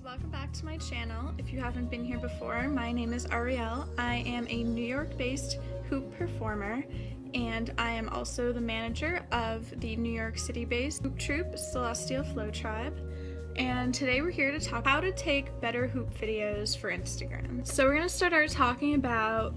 welcome back to my channel. If you haven't been here before, my name is Arielle. I am a New York-based hoop performer, and I am also the manager of the New York City-based hoop troupe, Celestial Flow Tribe. And today we're here to talk how to take better hoop videos for Instagram. So we're gonna start out talking about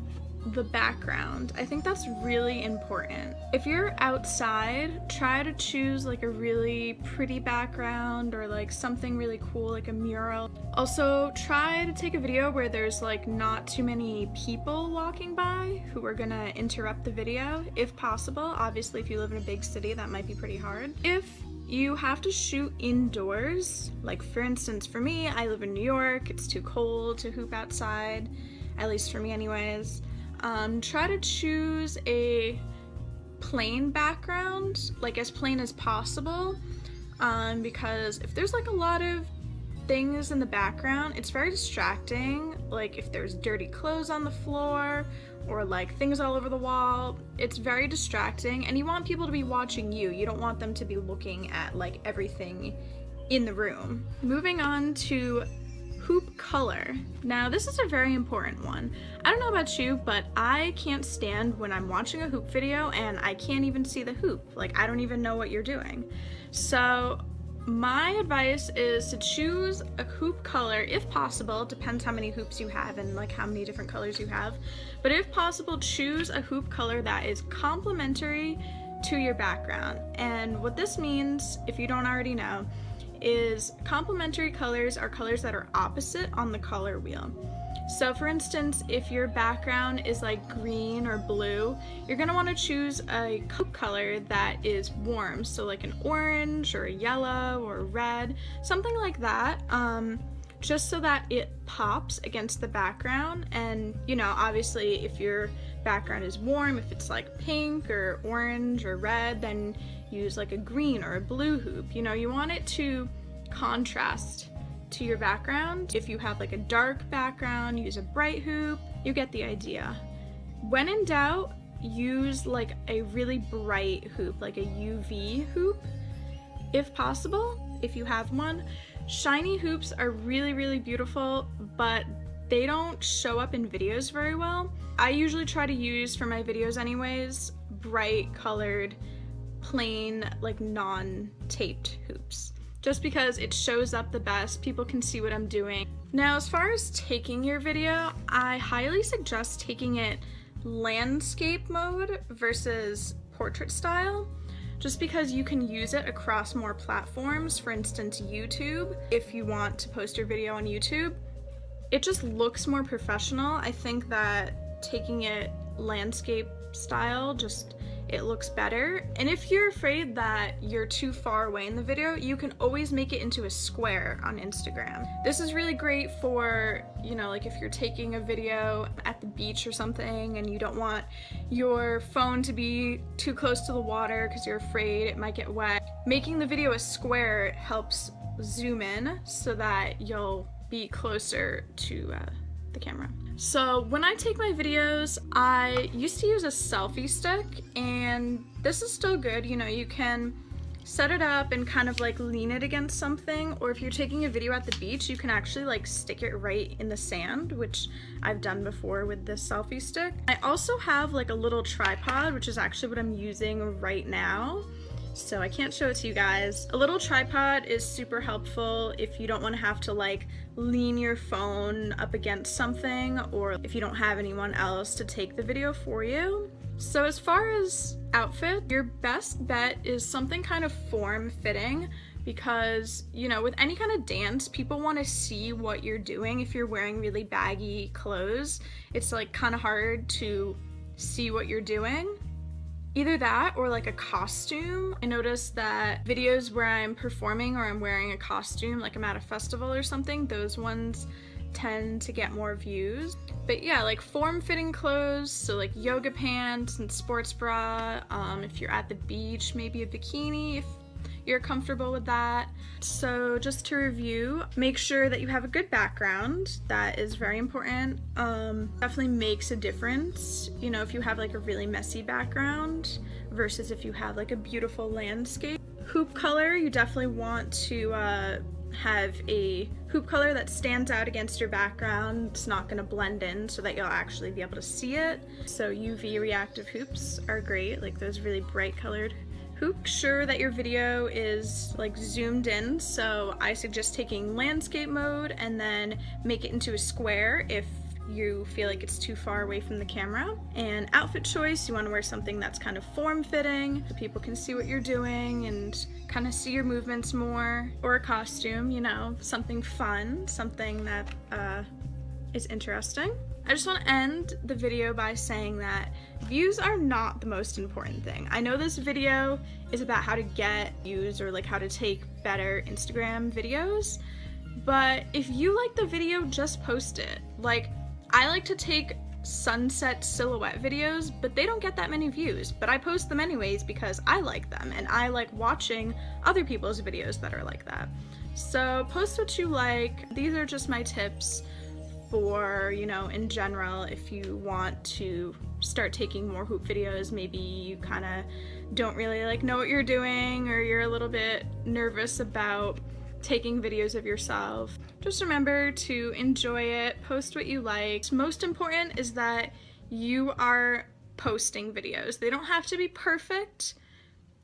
the background. I think that's really important. If you're outside, try to choose like a really pretty background or like something really cool like a mural. Also, try to take a video where there's like not too many people walking by who are gonna interrupt the video if possible. Obviously, if you live in a big city, that might be pretty hard. If you have to shoot indoors, like for instance for me, I live in New York, it's too cold to hoop outside, at least for me anyways. Try to choose a plain background, like as plain as possible, because if there's like a lot of things in the background, it's very distracting. Like if there's dirty clothes on the floor or like things all over the wall, it's very distracting, and you want people to be watching you. You don't want them to be looking at like everything in the room. Moving on to hoop color. Now this is a very important one. I don't know about you, but I can't stand when I'm watching a hoop video and I can't even see the hoop. Like I don't even know what you're doing. So my advice is to choose a hoop color if possible. It depends how many hoops you have and like how many different colors you have. But if possible, choose a hoop color that is complementary to your background. And what this means, if you don't already know, is complementary colors are colors that are opposite on the color wheel. So for instance, if your background is like green or blue, you're gonna wanna choose a hoop color that is warm. So like an orange or a yellow or a red, something like that, just so that it pops against the background. And you know, obviously if your background is warm, if it's like pink or orange or red, then use like a green or a blue hoop. You know, you want it to contrast to your background. If you have like a dark background, use a bright hoop. You get the idea. When in doubt, use like a really bright hoop, like a UV hoop, if possible, if you have one. Shiny hoops are really, really beautiful, but they don't show up in videos very well. I usually try to use, for my videos anyways, bright colored, plain, like non-taped hoops, just because it shows up the best. People can see what I'm doing. Now, as far as taking your video, I highly suggest taking it landscape mode versus portrait style, just because you can use it across more platforms. For instance, YouTube. If you want to post your video on YouTube, it just looks more professional. I think that taking it landscape style, it looks better. And if you're afraid that you're too far away in the video, you can always make it into a square on Instagram. This is really great for, you know, like if you're taking a video at the beach or something and you don't want your phone to be too close to the water because you're afraid it might get wet. Making the video a square helps zoom in so that you'll be closer to the camera. So when I take my videos, I used to use a selfie stick, and this is still good. You know, you can set it up and kind of like lean it against something, or if you're taking a video at the beach, you can actually like stick it right in the sand, which I've done before with this selfie stick. I also have like a little tripod, which is actually what I'm using right now. So I can't show it to you guys. A little tripod is super helpful if you don't want to have to like lean your phone up against something, or if you don't have anyone else to take the video for you. So as far as outfit, your best bet is something kind of form-fitting, because you know, with any kind of dance, people want to see what you're doing. If you're wearing really baggy clothes, it's like kind of hard to see what you're doing. Either that or like a costume. I noticed that videos where I'm performing or I'm wearing a costume, like I'm at a festival or something, those ones tend to get more views. But yeah, like form-fitting clothes, so like yoga pants and sports bra. If you're at the beach, maybe a bikini if you're comfortable with that. So just to review, make sure that you have a good background. That is very important. Definitely makes a difference, you know, if you have like a really messy background versus if you have like a beautiful landscape. Hoop color, you definitely want to have a hoop color that stands out against your background. It's not going to blend in so that you'll actually be able to see it. So UV reactive hoops are great, like those really bright colored hoops. Sure that your video is like zoomed in, so I suggest taking landscape mode and then make it into a square if you feel like it's too far away from the camera. And outfit choice, you want to wear something that's kind of form-fitting so people can see what you're doing and kind of see your movements more. Or a costume, you know, something fun, something that is interesting. I just want to end the video by saying that views are not the most important thing. I know this video is about how to get views or like how to take better Instagram videos, but if you like the video, just post it. Like, I like to take sunset silhouette videos, but they don't get that many views, but I post them anyways because I like them and I like watching other people's videos that are like that. So post what you like. These are just my tips for, you know, in general, if you want to start taking more hoop videos, maybe you kind of don't really like know what you're doing, or you're a little bit nervous about taking videos of yourself. Just remember to enjoy it, post what you like. Most important is that you are posting videos. They don't have to be perfect.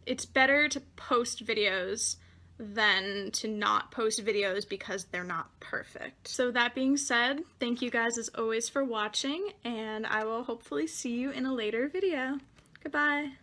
It's better to post videos than to not post videos because they're not perfect. So that being said, thank you guys as always for watching, and I will hopefully see you in a later video. Goodbye.